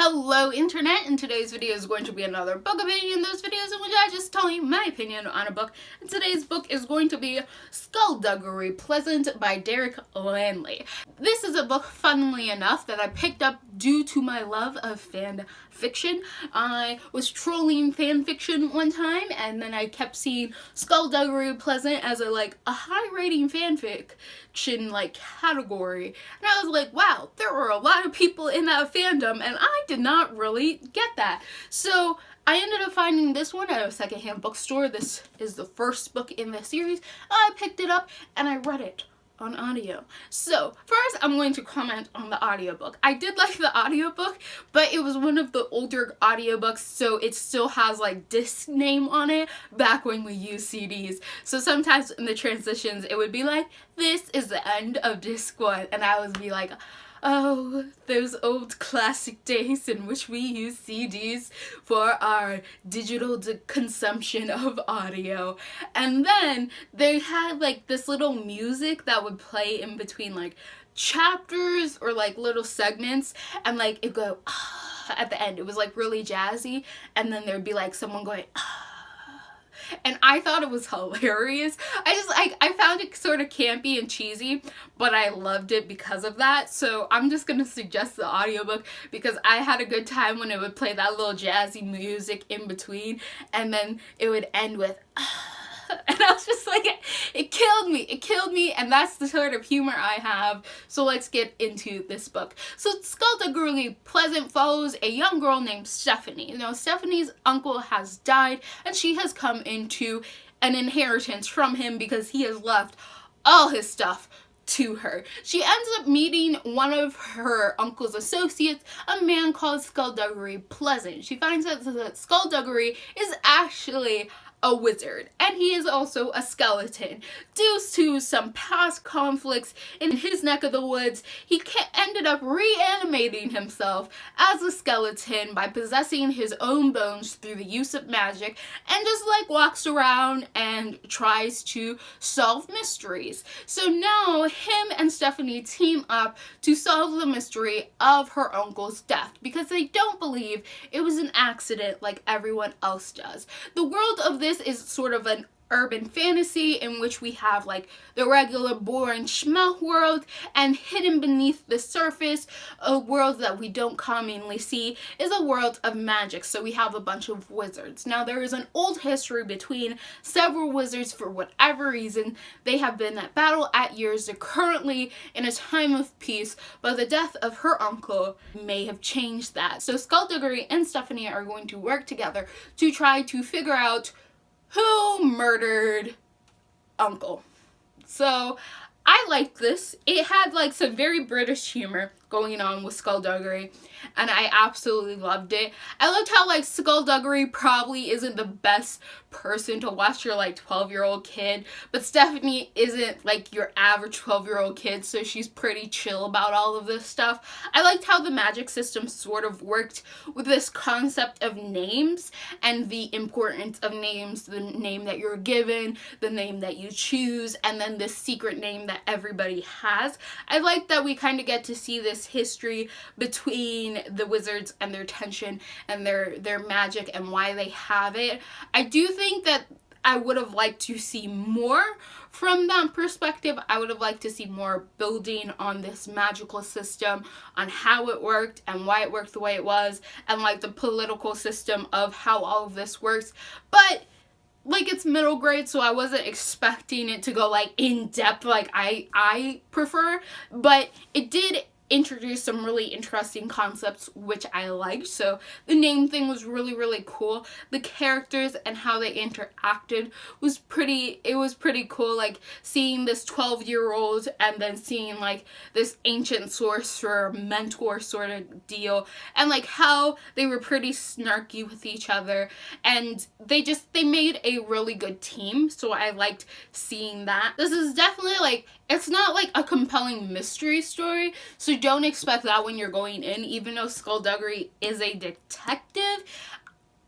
Hello internet, and today's video is going to be another book opinion. Those videos in which I just tell you my opinion on a book. And today's book is going to be Skullduggery Pleasant by Derek Landy. This is a book, funnily enough, that I picked up due to my love of fan fiction. I was trolling fan fiction one time, and then I kept seeing Skullduggery Pleasant as a high rating fanfic category, and I was like, wow, there were a lot of people in that fandom, and I did not really get that. So I ended up finding this one at a secondhand bookstore. This is the first book in the series. I picked it up and I read it on audio. So first I'm going to comment on the audiobook. I did like the audiobook, but it was one of the older audiobooks, so it still has disc name on it back when we used CDs. So sometimes in the transitions it would be like, this is the end of disc 1, and I would be like, oh, those old classic days in which we used CDs for our digital consumption of audio. And then they had this little music that would play in between chapters or little segments, and it'd go at the end. It was really jazzy, and then there'd be someone going and I thought it was hilarious. I found it sort of campy and cheesy, but I loved it because of that. So I'm just gonna suggest the audiobook because I had a good time when it would play that little jazzy music in between, and then it would end with and I was just like, it killed me, and that's the sort of humor I have. So let's get into this book. So Skullduggery Pleasant follows a young girl named Stephanie. Now Stephanie's uncle has died, and she has come into an inheritance from him because he has left all his stuff to her. She ends up meeting one of her uncle's associates, a man called Skullduggery Pleasant. She finds out that Skullduggery is actually a wizard, and he is also a skeleton. Due to some past conflicts in his neck of the woods, he ended up reanimating himself as a skeleton by possessing his own bones through the use of magic, and just walks around and tries to solve mysteries. So now him and Stephanie team up to solve the mystery of her uncle's death because they don't believe it was an accident like everyone else does. The world of this is sort of an urban fantasy in which we have the regular boring schmuck world, and hidden beneath the surface, a world that we don't commonly see, is a world of magic. So we have a bunch of wizards. Now there is an old history between several wizards. For whatever reason, they have been at battle at years. They're currently in a time of peace, but the death of her uncle may have changed that. So Skullduggery and Stephanie are going to work together to try to figure out who murdered Uncle. So I liked this. It had some very British humor going on with Skullduggery, and I absolutely loved it. I loved how Skullduggery probably isn't the best person to watch your 12-year-old kid, but Stephanie isn't your average 12-year-old kid, so she's pretty chill about all of this stuff. I liked how the magic system sort of worked with this concept of names and the importance of names, the name that you're given, the name that you choose, and then this secret name that everybody has. I like that we kind of get to see this history between the wizards and their tension and their magic and why they have it. I do think that I would have liked to see more from that perspective. I would have liked to see more building on this magical system, on how it worked and why it worked the way it was, and the political system of how all of this works. But it's middle grade, so I wasn't expecting it to go in depth I prefer, but it did introduce some really interesting concepts which I liked. So the name thing was really, really cool. The characters and how they interacted was pretty cool, seeing this 12-year-old and then seeing this ancient sorcerer mentor sort of deal, and how they were pretty snarky with each other, and they made a really good team. So I liked seeing that. This is definitely it's not a compelling mystery story, so don't expect that when you're going in. Even though Skullduggery is a detective,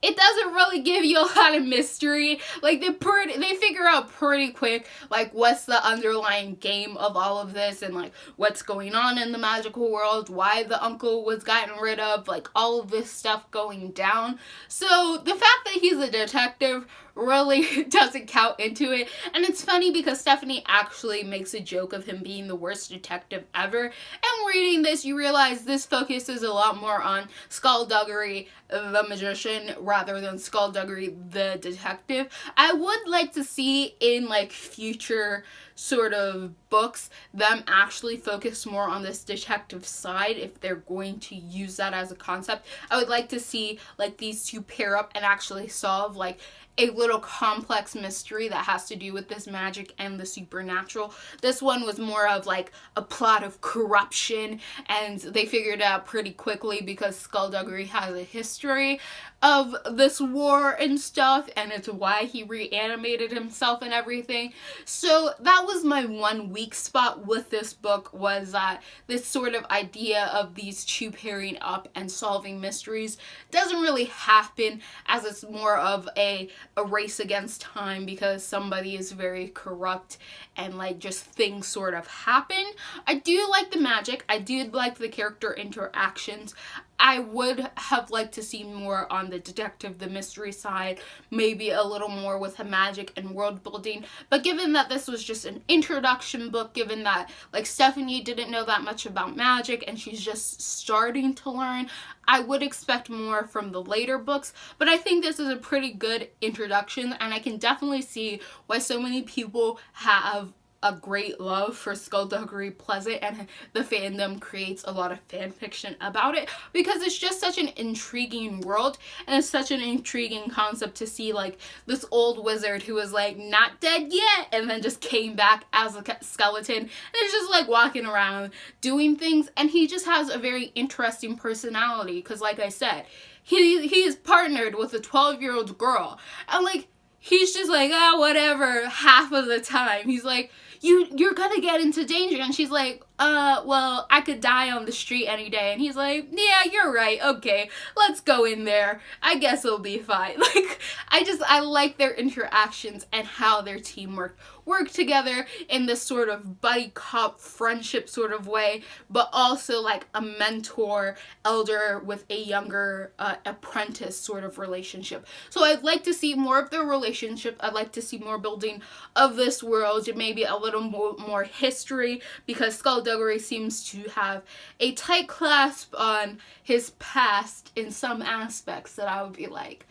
it doesn't really give you a lot of mystery. Like, they figure out pretty quick, like, what's the underlying game of all of this, and like what's going on in the magical world, why the uncle was gotten rid of, like all of this stuff going down. So the fact that he's a detective really doesn't count into it. And it's funny because Stephanie actually makes a joke of him being the worst detective ever. And reading this, you realize this focuses a lot more on Skullduggery the magician rather than Skullduggery the detective. I would like to see in like future sort of books them actually focus more on this detective side if they're going to use that as a concept. I would like to see like these two pair up and actually solve like a little complex mystery that has to do with this magic and the supernatural. This one was more of like a plot of corruption, and they figured it out pretty quickly because Skullduggery has a history of this war and stuff, and it's why he reanimated himself and everything. So that was my one weak spot with this book, was that this sort of idea of these two pairing up and solving mysteries doesn't really happen, as it's more of a race against time because somebody is very corrupt and like just things sort of happen. I do like the magic. I do like the character interactions. I would have liked to see more on the detective, the mystery side, maybe a little more with the magic and world building. But given that this was just an introduction book, given that like Stephanie didn't know that much about magic and she's just starting to learn, I would expect more from the later books. But I think this is a pretty good introduction, and I can definitely see why so many people have a great love for Skullduggery Pleasant, and the fandom creates a lot of fan fiction about it because it's just such an intriguing world, and it's such an intriguing concept to see like this old wizard who was like not dead yet and then just came back as a skeleton and is just like walking around doing things, and he just has a very interesting personality because like I said, he is partnered with a 12-year-old girl, and like he's just like, ah, whatever, half of the time. He's like, you're gonna get into danger. And she's like, well, I could die on the street any day. And he's like, yeah, you're right. Okay, let's go in there. I guess it'll be fine. Like, I like their interactions and how their teamwork work together in this sort of buddy cop friendship sort of way, but also like a mentor elder with a younger apprentice sort of relationship. So I'd like to see more of their relationship. I'd like to see more building of this world, and maybe a little more history, because Skullduggery seems to have a tight clasp on his past in some aspects that I would be like,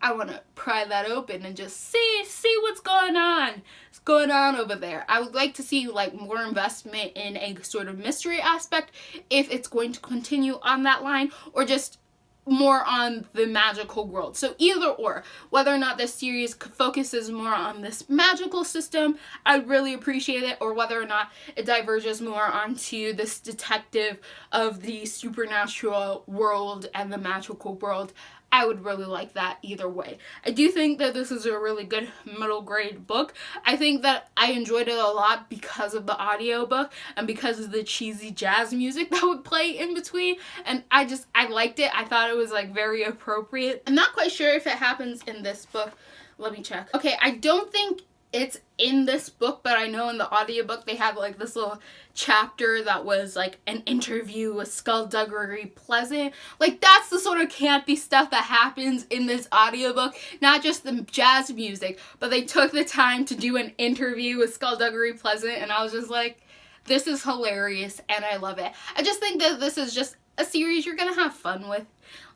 I want to pry that open and just see what's going on. What's going on over there. I would like to see like more investment in a sort of mystery aspect if it's going to continue on that line, or just more on the magical world. So either or, whether or not this series focuses more on this magical system, I'd really appreciate it, or whether or not it diverges more onto this detective of the supernatural world and the magical world, I would really like that either way. I do think that this is a really good middle grade book. I think that I enjoyed it a lot because of the audiobook and because of the cheesy jazz music that would play in between, and I liked it. I thought it was like very appropriate. I'm not quite sure if it happens in this book. Let me check. Okay, I don't think it's in this book, but I know in the audiobook they have like this little chapter that was like an interview with Skullduggery Pleasant. Like, that's the sort of campy stuff that happens in this audiobook, not just the jazz music, but they took the time to do an interview with Skullduggery Pleasant, and I was just like, this is hilarious and I love it. I just think that this is just a series you're gonna have fun with.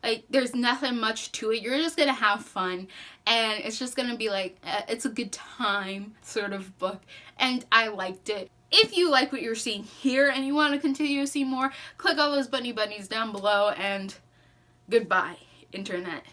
Like, there's nothing much to it. You're just gonna have fun, and it's just gonna be like, it's a good time sort of book, and I liked it. If you like what you're seeing here and you want to continue to see more, click all those bunnies down below, and goodbye, internet.